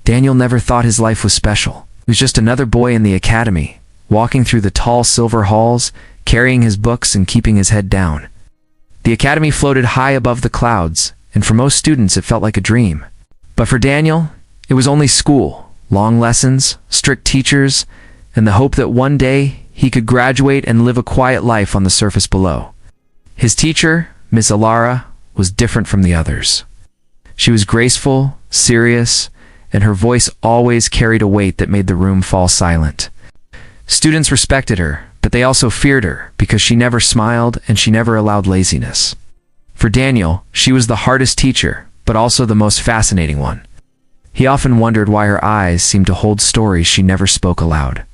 Daniel never thought his life was special. He was just another boy in the academy, walking through the tall silver halls, carrying his books and keeping his head down. The academy floated high above the clouds, and for most students it felt like a dream. But for Daniel, it was only school, long lessons, strict teachers, and the hope that one day he could graduate and live a quiet life on the surface below. His teacher, Miss Alara, was different from the others. She was graceful, serious, and her voice always carried a weight that made the room fall silent. Students respected her, but they also feared her because she never smiled and she never allowed laziness. For Daniel, she was the hardest teacher, but also the most fascinating one. He often wondered why her eyes seemed to hold stories she never spoke aloud.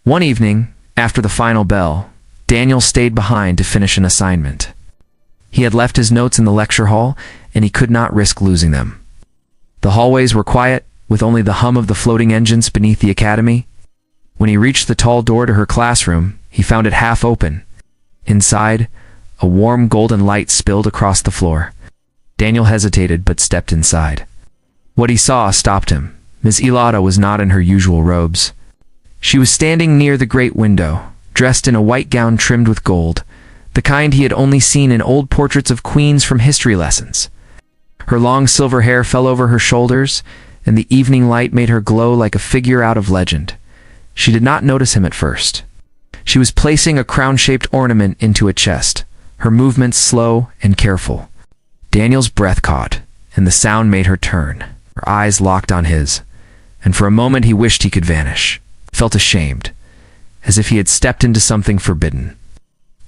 One evening, after the final bell, Daniel stayed behind to finish an assignment. He had left his notes in the lecture hall, and he could not risk losing them. The hallways were quiet, with only the hum of the floating engines beneath the academy. When he reached the tall door to her classroom, he found it half open. Inside, a warm golden light spilled across the floor. Daniel hesitated but stepped inside. What he saw stopped him. Miss Ilada was not in her usual robes. She was standing near the great window, dressed in a white gown trimmed with gold, the kind he had only seen in old portraits of queens from history lessons. Her long silver hair fell over her shoulders, and the evening light made her glow like a figure out of legend. She did not notice him at first. She was placing a crown-shaped ornament into a chest, her movements slow and careful. Daniel's breath caught, and the sound made her turn. Her eyes locked on his, and for a moment he wished he could vanish, felt ashamed, as if he had stepped into something forbidden.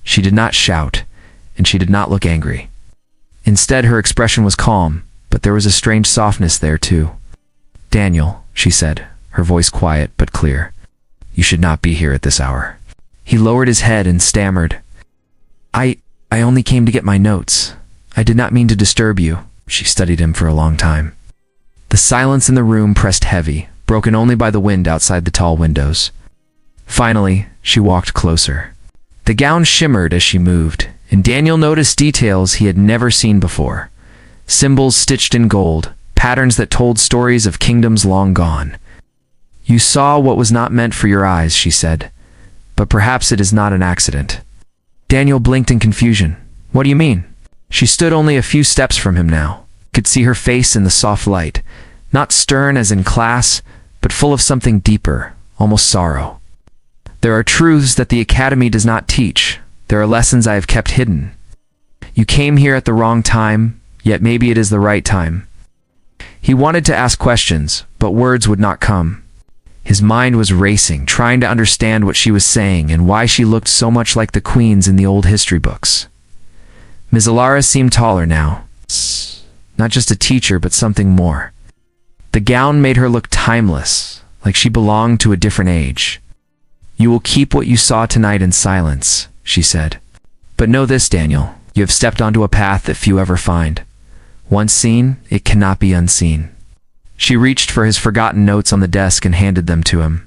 She did not shout, and she did not look angry. Instead, her expression was calm, but there was a strange softness there too. "Daniel," she said, her voice quiet but clear, "you should not be here at this hour." He lowered his head and stammered, I only came to get my notes. I did not mean to disturb you." She studied him for a long time. The silence in the room pressed heavy, broken only by the wind outside the tall windows. Finally, she walked closer. The gown shimmered as she moved, and Daniel noticed details he had never seen before. Symbols stitched in gold, patterns that told stories of kingdoms long gone. "You saw what was not meant for your eyes," she said, "but perhaps it is not an accident." Daniel blinked in confusion. "What do you mean?" She stood only a few steps from him now, could see her face in the soft light, not stern as in class, but full of something deeper, almost sorrow. "There are truths that the academy does not teach. There are lessons I have kept hidden. You came here at the wrong time, yet maybe it is the right time." He wanted to ask questions, but words would not come. His mind was racing, trying to understand what she was saying and why she looked so much like the queens in the old history books. Ms. Alara seemed taller now. Not just a teacher, but something more. The gown made her look timeless, like she belonged to a different age. "You will keep what you saw tonight in silence," she said. "But know this, Daniel, you have stepped onto a path that few ever find. Once seen, it cannot be unseen." She reached for his forgotten notes on the desk and handed them to him.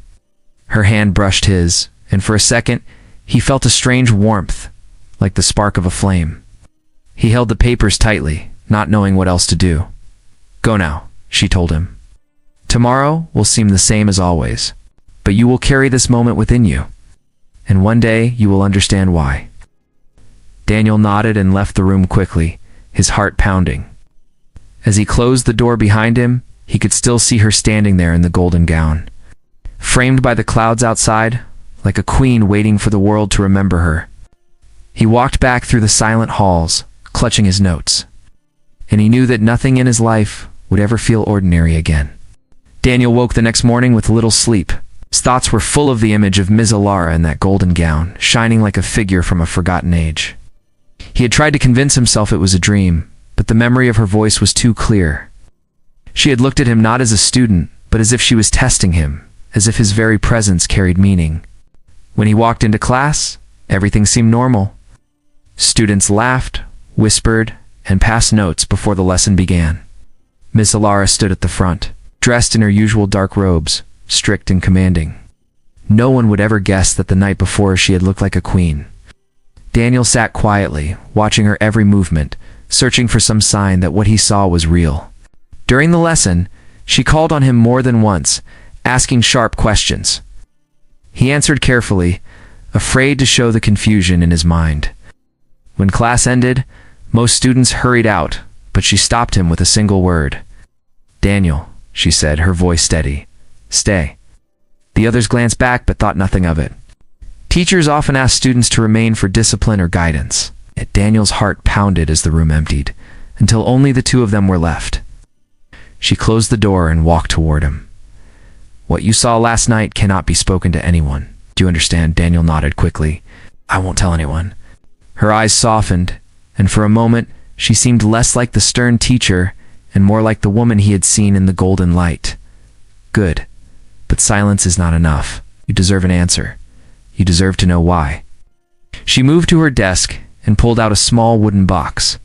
Her hand brushed his, and for a second, he felt a strange warmth, like the spark of a flame. He held the papers tightly, not knowing what else to do. "Go now," she told him. "Tomorrow will seem the same as always, but you will carry this moment within you, and one day you will understand why." Daniel nodded and left the room quickly, his heart pounding. As he closed the door behind him, he could still see her standing there in the golden gown, framed by the clouds outside, like a queen waiting for the world to remember her. He walked back through the silent halls, clutching his notes, and he knew that nothing in his life would ever feel ordinary again. Daniel woke the next morning with little sleep. His thoughts were full of the image of Ms. Alara in that golden gown, shining like a figure from a forgotten age. He had tried to convince himself it was a dream, but the memory of her voice was too clear. She had looked at him not as a student, but as if she was testing him, as if his very presence carried meaning. When he walked into class, everything seemed normal. Students laughed, whispered, and passed notes before the lesson began. Miss Alara stood at the front, dressed in her usual dark robes, strict and commanding. No one would ever guess that the night before she had looked like a queen. Daniel sat quietly, watching her every movement, searching for some sign that what he saw was real. During the lesson, She called on him more than once, asking sharp questions. He answered carefully, afraid to show the confusion in his mind. When class ended, most students hurried out, but she stopped him with a single word. "Daniel," she said, her voice steady. "Stay." The others glanced back but thought nothing of it. Teachers often ask students to remain for discipline or guidance. Yet Daniel's heart pounded as the room emptied, until only the two of them were left. She closed the door and walked toward him. "What you saw last night cannot be spoken to anyone. Do you understand?" Daniel nodded quickly. "I won't tell anyone." Her eyes softened, and for a moment she seemed less like the stern teacher and more like the woman he had seen in the golden light. "Good. But silence is not enough. You deserve an answer. You deserve to know why." She moved to her desk and pulled out a small wooden box.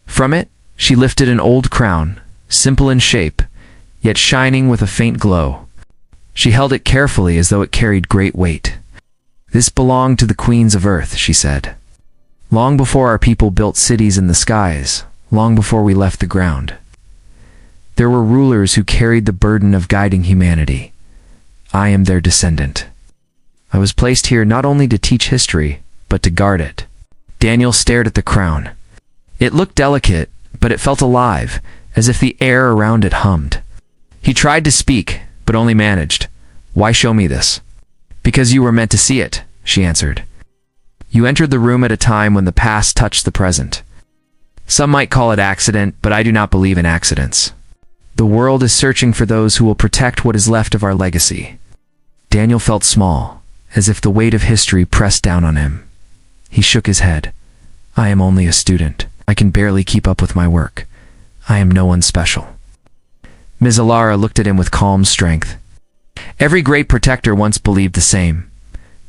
From it, she lifted an old crown, simple in shape, yet shining with a faint glow. She held it carefully as though it carried great weight. "This belonged to the queens of Earth," she said. "Long before our people built cities in the skies, long before we left the ground. There were rulers who carried the burden of guiding humanity. I am their descendant. I was placed here not only to teach history, but to guard it." Daniel stared at the crown. It looked delicate, but it felt alive, as if the air around it hummed. He tried to speak, but only managed. "Why show me this?" "Because you were meant to see it," she answered. "You entered the room at a time when the past touched the present. Some might call it accident, but I do not believe in accidents. The world is searching for those who will protect what is left of our legacy." Daniel felt small, as if the weight of history pressed down on him. He shook his head. "I am only a student. I can barely keep up with my work. I am no one special." Ms. Alara looked at him with calm strength. Every great protector once believed the same.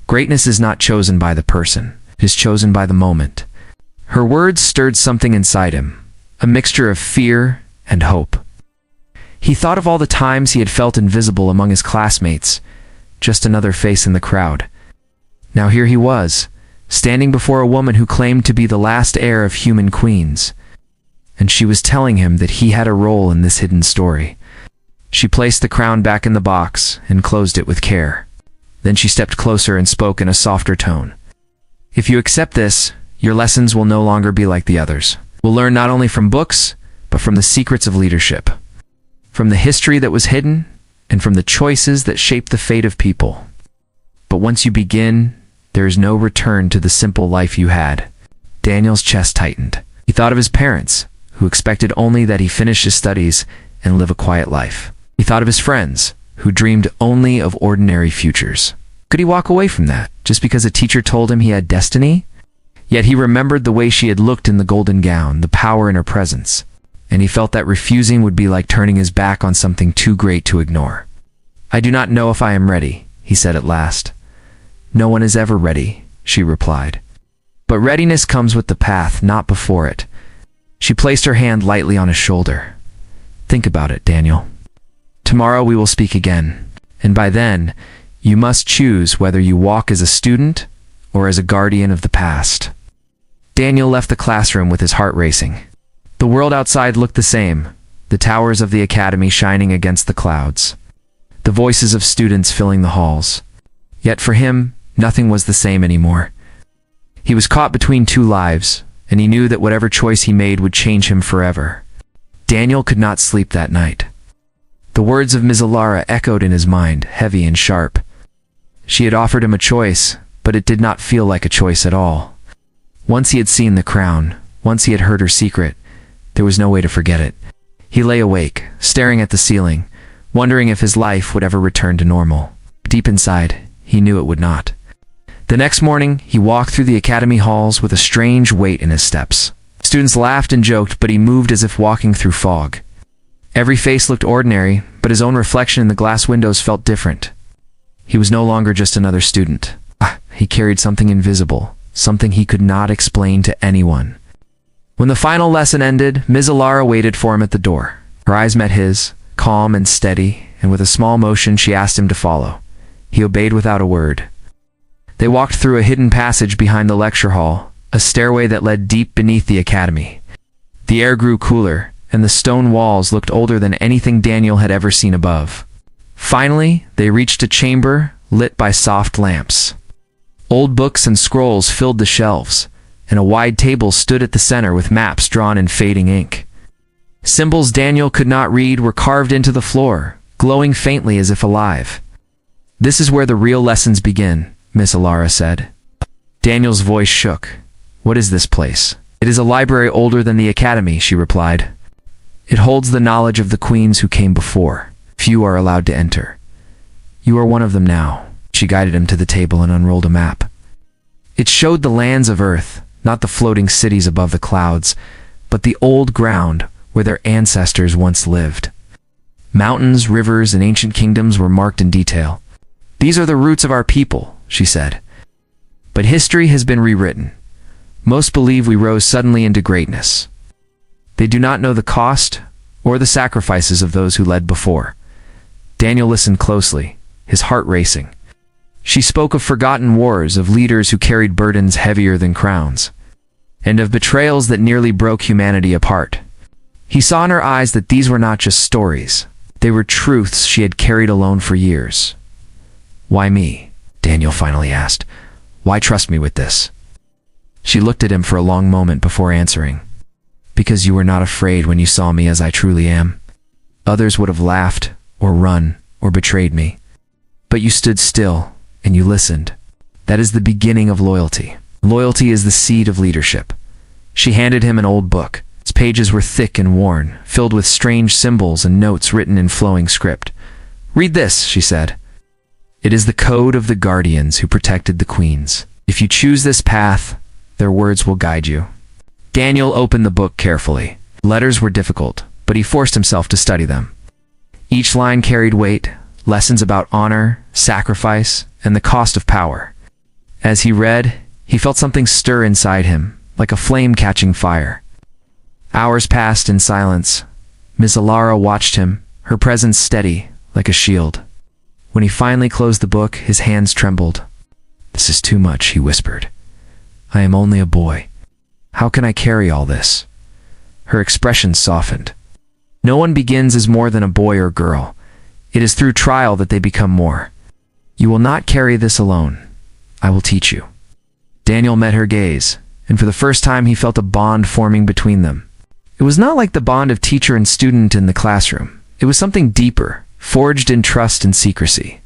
Greatness is not chosen by the person. It is chosen by the moment. Her words stirred something inside him, a mixture of fear and hope. He thought of all the times he had felt invisible among his classmates, just another face in the crowd. Now here he was, standing before a woman who claimed to be the last heir of human queens. And she was telling him that he had a role in this hidden story. She placed the crown back in the box and closed it with care. Then she stepped closer and spoke in a softer tone. "If you accept this, your lessons will no longer be like the others. We'll learn not only from books, but from the secrets of leadership, from the history that was hidden, and from the choices that shape the fate of people. But once you begin, there is no return to the simple life you had." Daniel's chest tightened. He thought of his parents, who expected only that he finish his studies and live a quiet life. He thought of his friends, who dreamed only of ordinary futures. Could he walk away from that, just because a teacher told him he had destiny? Yet he remembered the way she had looked in the golden gown, the power in her presence, and he felt that refusing would be like turning his back on something too great to ignore. "I do not know if I am ready," he said at last. "No one is ever ready," she replied. "But readiness comes with the path, not before it." She placed her hand lightly on his shoulder. "Think about it, Daniel. Tomorrow we will speak again, and by then, you must choose whether you walk as a student or as a guardian of the past." Daniel left the classroom with his heart racing. The world outside looked the same, the towers of the academy shining against the clouds, the voices of students filling the halls. Yet for him, nothing was the same anymore. He was caught between two lives, and he knew that whatever choice he made would change him forever. Daniel could not sleep that night. The words of Ms. Alara echoed in his mind, heavy and sharp. She had offered him a choice, but it did not feel like a choice at all. Once he had seen the crown, once he had heard her secret, there was no way to forget it. He lay awake, staring at the ceiling, wondering if his life would ever return to normal. Deep inside, he knew it would not. The next morning, he walked through the academy halls with a strange weight in his steps. Students laughed and joked, but he moved as if walking through fog. Every face looked ordinary, but his own reflection in the glass windows felt different. He was no longer just another student. He carried something invisible, something he could not explain to anyone. When the final lesson ended, Ms. Alara waited for him at the door. Her eyes met his, calm and steady, and with a small motion she asked him to follow. He obeyed without a word. They walked through a hidden passage behind the lecture hall, a stairway that led deep beneath the academy. The air grew cooler, and the stone walls looked older than anything Daniel had ever seen above. Finally, they reached a chamber lit by soft lamps. Old books and scrolls filled the shelves, and a wide table stood at the center with maps drawn in fading ink. Symbols Daniel could not read were carved into the floor, glowing faintly as if alive. "This is where the real lessons begin," Miss Alara said. Daniel's voice shook. "What is this place?" "It is a library older than the academy," she replied. "It holds the knowledge of the queens who came before. Few are allowed to enter. You are one of them now." She guided him to the table and unrolled a map. It showed the lands of Earth, not the floating cities above the clouds, but the old ground where their ancestors once lived. Mountains, rivers, and ancient kingdoms were marked in detail. "These are the roots of our people," she said. "But history has been rewritten. Most believe we rose suddenly into greatness. They do not know the cost or the sacrifices of those who led before." Daniel listened closely, his heart racing. She spoke of forgotten wars, of leaders who carried burdens heavier than crowns, and of betrayals that nearly broke humanity apart. He saw in her eyes that these were not just stories. They were truths she had carried alone for years. "Why me?" Daniel finally asked. "Why trust me with this?" She looked at him for a long moment before answering. "Because you were not afraid when you saw me as I truly am. Others would have laughed, or run, or betrayed me. But you stood still, and you listened. That is the beginning of loyalty. Loyalty is the seed of leadership." She handed him an old book. Its pages were thick and worn, filled with strange symbols and notes written in flowing script. "Read this," she said. "It is the code of the guardians who protected the queens. If you choose this path, their words will guide you." Daniel opened the book carefully. Letters were difficult, but he forced himself to study them. Each line carried weight, lessons about honor, sacrifice, and the cost of power. As he read, he felt something stir inside him, like a flame catching fire. Hours passed in silence. Miss Alara watched him, her presence steady, like a shield. When he finally closed the book, his hands trembled. "This is too much," he whispered. "I am only a boy. How can I carry all this?" Her expression softened. No one begins as more than a boy or girl. It is through trial that they become more. "You will not carry this alone. I will teach you." Daniel met her gaze, and for the first time he felt a bond forming between them. It was not like the bond of teacher and student in the classroom. It was something deeper, forged in trust and secrecy.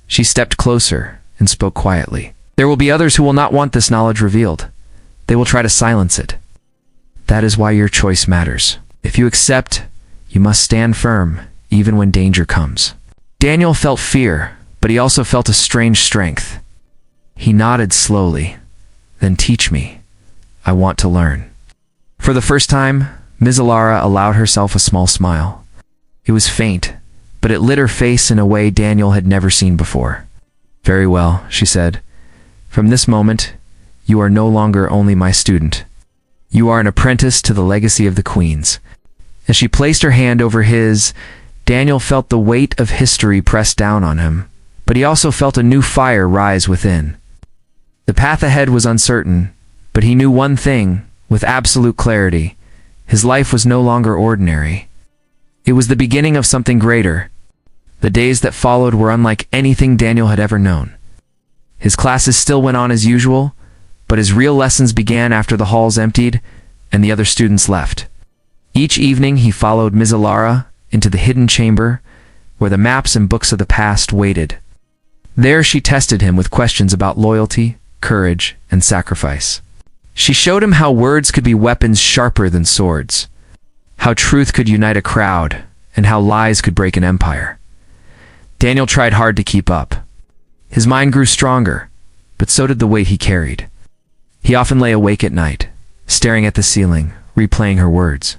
She stepped closer and spoke quietly. "There will be others who will not want this knowledge revealed. They will try to silence it. That is why your choice matters. If you accept, you must stand firm, even when danger comes." Daniel felt fear, but he also felt a strange strength. He nodded slowly. "Then teach me. I want to learn." For the first time, Ms. Alara allowed herself a small smile. It was faint, but it lit her face in a way Daniel had never seen before. "Very well," she said. "From this moment, you are no longer only my student. You are an apprentice to the legacy of the queens." As she placed her hand over his, Daniel felt the weight of history press down on him, but he also felt a new fire rise within. The path ahead was uncertain, but he knew one thing, with absolute clarity. His life was no longer ordinary. It was the beginning of something greater. The days that followed were unlike anything Daniel had ever known. His classes still went on as usual, but his real lessons began after the halls emptied and the other students left. Each evening he followed Ms. Alara into the hidden chamber where the maps and books of the past waited. There she tested him with questions about loyalty, courage, and sacrifice. She showed him how words could be weapons sharper than swords, how truth could unite a crowd, and how lies could break an empire. Daniel tried hard to keep up. His mind grew stronger, but so did the weight he carried. He often lay awake at night, staring at the ceiling, replaying her words.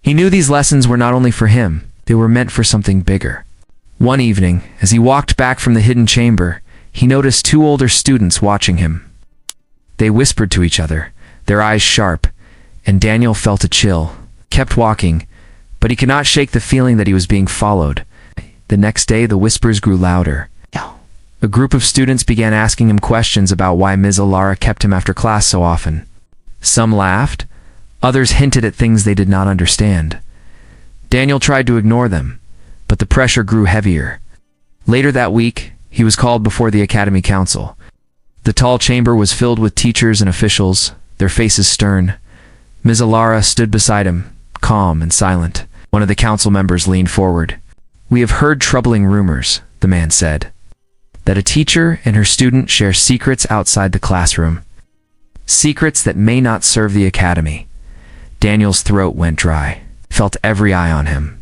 He knew these lessons were not only for him, they were meant for something bigger. One evening, as he walked back from the hidden chamber, he noticed two older students watching him. They whispered to each other, their eyes sharp, and Daniel felt a chill, kept walking, but he could not shake the feeling that he was being followed. The next day, the whispers grew louder. A group of students began asking him questions about why Ms. Alara kept him after class so often. Some laughed, others hinted at things they did not understand. Daniel tried to ignore them, but the pressure grew heavier. Later that week, he was called before the Academy Council. The tall chamber was filled with teachers and officials, their faces stern. Ms. Alara stood beside him, calm and silent. One of the council members leaned forward. "We have heard troubling rumors," the man said, "that a teacher and her student share secrets outside the classroom. Secrets that may not serve the Academy." Daniel's throat went dry, felt every eye on him.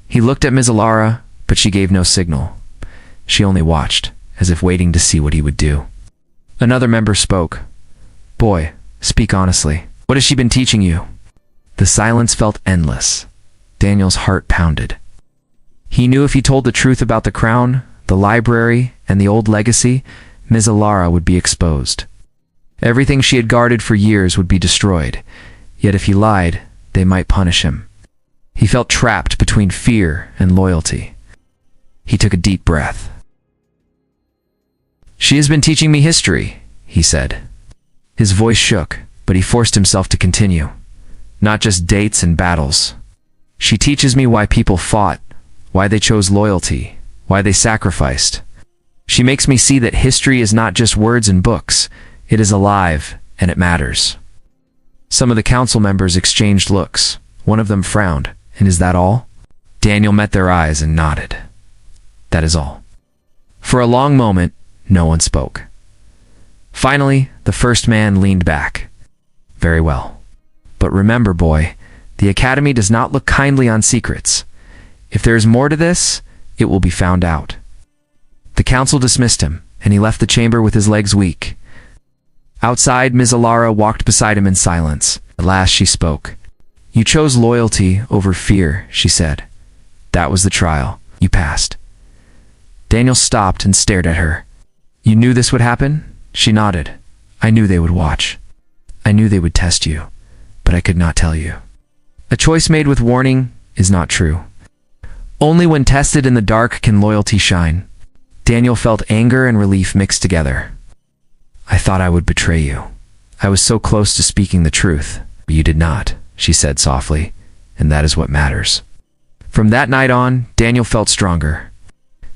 He looked at Ms. Alara, but she gave no signal. She only watched, as if waiting to see what he would do. Another member spoke. "Boy, speak honestly. What has she been teaching you?" The silence felt endless. Daniel's heart pounded. He knew if he told the truth about the crown, the library, and the old legacy, Ms. Alara would be exposed. Everything she had guarded for years would be destroyed. Yet if he lied, they might punish him. He felt trapped between fear and loyalty. He took a deep breath. "She has been teaching me history," he said. His voice shook, but he forced himself to continue. "Not just dates and battles. She teaches me why people fought, why they chose loyalty, why they sacrificed. She makes me see that history is not just words and books. It is alive, and it matters." Some of the council members exchanged looks. One of them frowned. "And is that all?" Daniel met their eyes and nodded. "That is all." For a long moment, no one spoke. Finally, the first man leaned back. "Very well. But remember, boy, the Academy does not look kindly on secrets. If there is more to this, it will be found out." The council dismissed him, and he left the chamber with his legs weak. Outside, Ms. Alara walked beside him in silence. At last she spoke. "You chose loyalty over fear," she said. "That was the trial. You passed." Daniel stopped and stared at her. "You knew this would happen?" She nodded. "I knew they would watch. I knew they would test you, but I could not tell you. A choice made with warning is not true. Only when tested in the dark can loyalty shine." Daniel felt anger and relief mixed together. "I thought I would betray you. I was so close to speaking the truth, but you did not," she said softly, "and that is what matters." From that night on, Daniel felt stronger.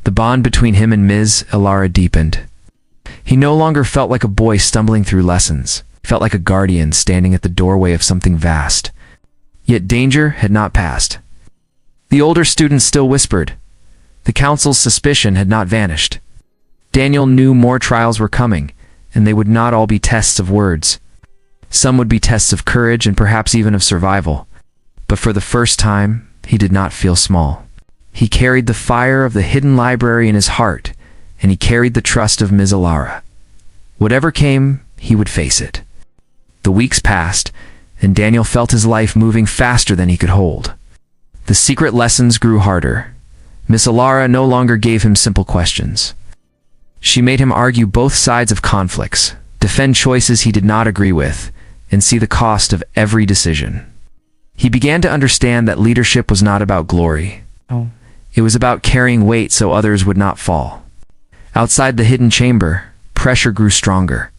The bond between him and Ms. Alara deepened. He no longer felt like a boy stumbling through lessons. He felt like a guardian standing at the doorway of something vast. Yet danger had not passed. The older students still whispered. The council's suspicion had not vanished. Daniel knew more trials were coming, and they would not all be tests of words. Some would be tests of courage and perhaps even of survival. But for the first time, he did not feel small. He carried the fire of the hidden library in his heart, and he carried the trust of Ms. Alara. Whatever came, he would face it. The weeks passed, and Daniel felt his life moving faster than he could hold. The secret lessons grew harder. Ms. Alara no longer gave him simple questions. She made him argue both sides of conflicts, defend choices he did not agree with, and see the cost of every decision. He began to understand that leadership was not about glory. It was about carrying weight so others would not fall. Outside the hidden chamber, pressure grew stronger.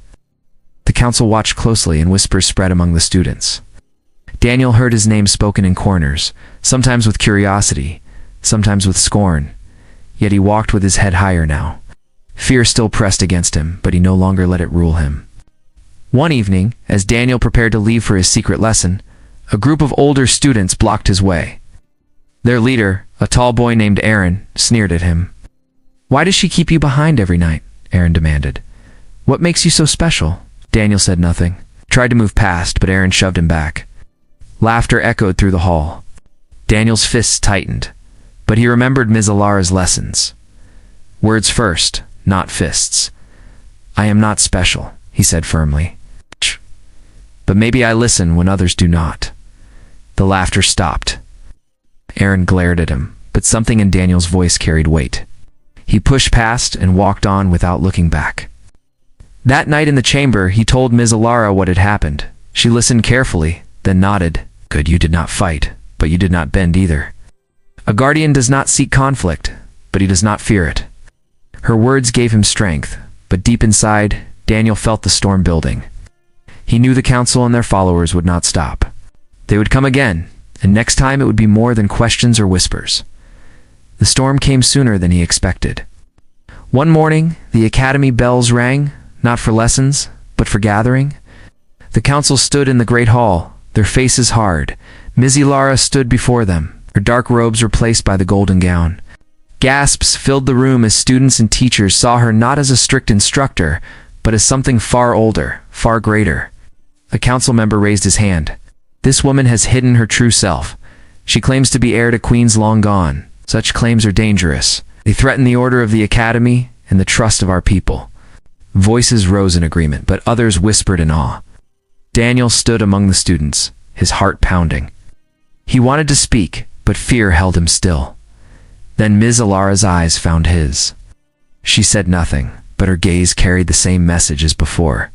The council watched closely and whispers spread among the students. Daniel heard his name spoken in corners, sometimes with curiosity, sometimes with scorn. Yet he walked with his head higher now. Fear still pressed against him, but he no longer let it rule him. One evening, as Daniel prepared to leave for his secret lesson, a group of older students blocked his way. Their leader, a tall boy named Aaron, sneered at him. "Why does she keep you behind every night?" Aaron demanded. "What makes you so special?" Daniel said nothing, tried to move past, but Aaron shoved him back. Laughter echoed through the hall. Daniel's fists tightened, but he remembered Ms. Alara's lessons. Words first, not fists. "I am not special," he said firmly. "But maybe I listen when others do not." The laughter stopped. Aaron glared at him, but something in Daniel's voice carried weight. He pushed past and walked on without looking back. That night in the chamber, he told Ms. Alara what had happened. She listened carefully, then nodded. "Good, you did not fight, but you did not bend either. A guardian does not seek conflict, but he does not fear it." Her words gave him strength, but deep inside, Daniel felt the storm building. He knew the council and their followers would not stop. They would come again, And next time it would be more than questions or whispers. The storm came sooner than he expected. One morning, the academy bells rang, not for lessons, but for gathering. The council stood in the great hall, their faces hard. Ms. Lara stood before them, her dark robes replaced by the golden gown. Gasps filled the room as students and teachers saw her not as a strict instructor, but as something far older, far greater. A council member raised his hand. This woman has hidden her true self. She claims to be heir to queens long gone. Such claims are dangerous. They threaten the order of the academy and the trust of our people. Voices rose in agreement, but others whispered in awe. Daniel stood among the students, his heart pounding. He wanted to speak, but fear held him still. Then Ms. Alara's eyes found his. She said nothing, but her gaze carried the same message as before.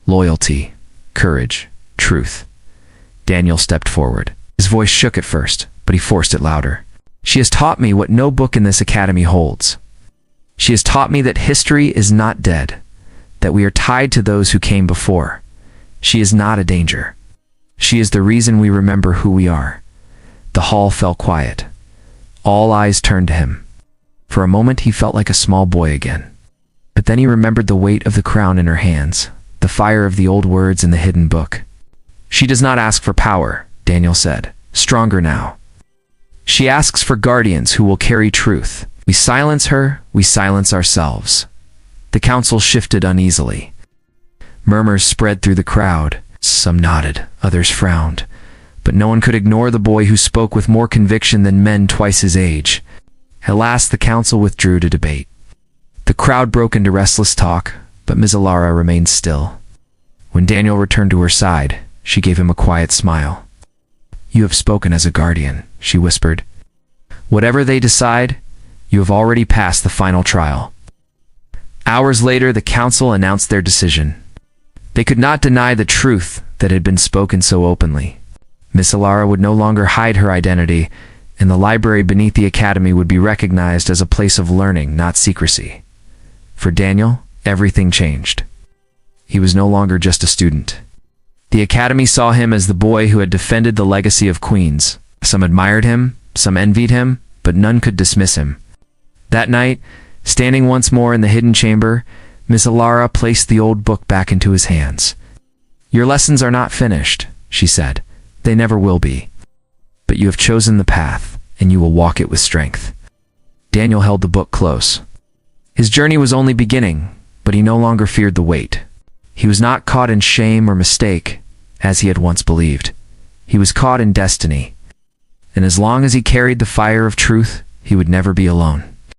Loyalty, courage, truth. Daniel stepped forward. His voice shook at first, but he forced it louder. She has taught me what no book in this academy holds. She has taught me that history is not dead, that we are tied to those who came before. She is not a danger. She is the reason we remember who we are. The hall fell quiet. All eyes turned to him. For a moment he felt like a small boy again. But then he remembered the weight of the crown in her hands, the fire of the old words in the hidden book. She does not ask for power, Daniel said, stronger now. She asks for guardians who will carry truth. We silence her, we silence ourselves. The council shifted uneasily. Murmurs spread through the crowd. Some nodded, others frowned. But no one could ignore the boy who spoke with more conviction than men twice his age. At last the council withdrew to debate. The crowd broke into restless talk, but Ms. Alara remained still. When Daniel returned to her side, she gave him a quiet smile. You have spoken as a guardian, she whispered. Whatever they decide, you have already passed the final trial. Hours later, the council announced their decision. They could not deny the truth that had been spoken so openly. Miss Alara would no longer hide her identity, and the library beneath the academy would be recognized as a place of learning, not secrecy. For Daniel, everything changed. He was no longer just a student. The academy saw him as the boy who had defended the legacy of queens. Some admired him, some envied him, but none could dismiss him. That night, standing once more in the hidden chamber, Miss Alara placed the old book back into his hands. Your lessons are not finished, she said. They never will be. But you have chosen the path, and you will walk it with strength. Daniel held the book close. His journey was only beginning, but he no longer feared the weight. He was not caught in shame or mistake, as he had once believed. He was caught in destiny. And as long as he carried the fire of truth, he would never be alone.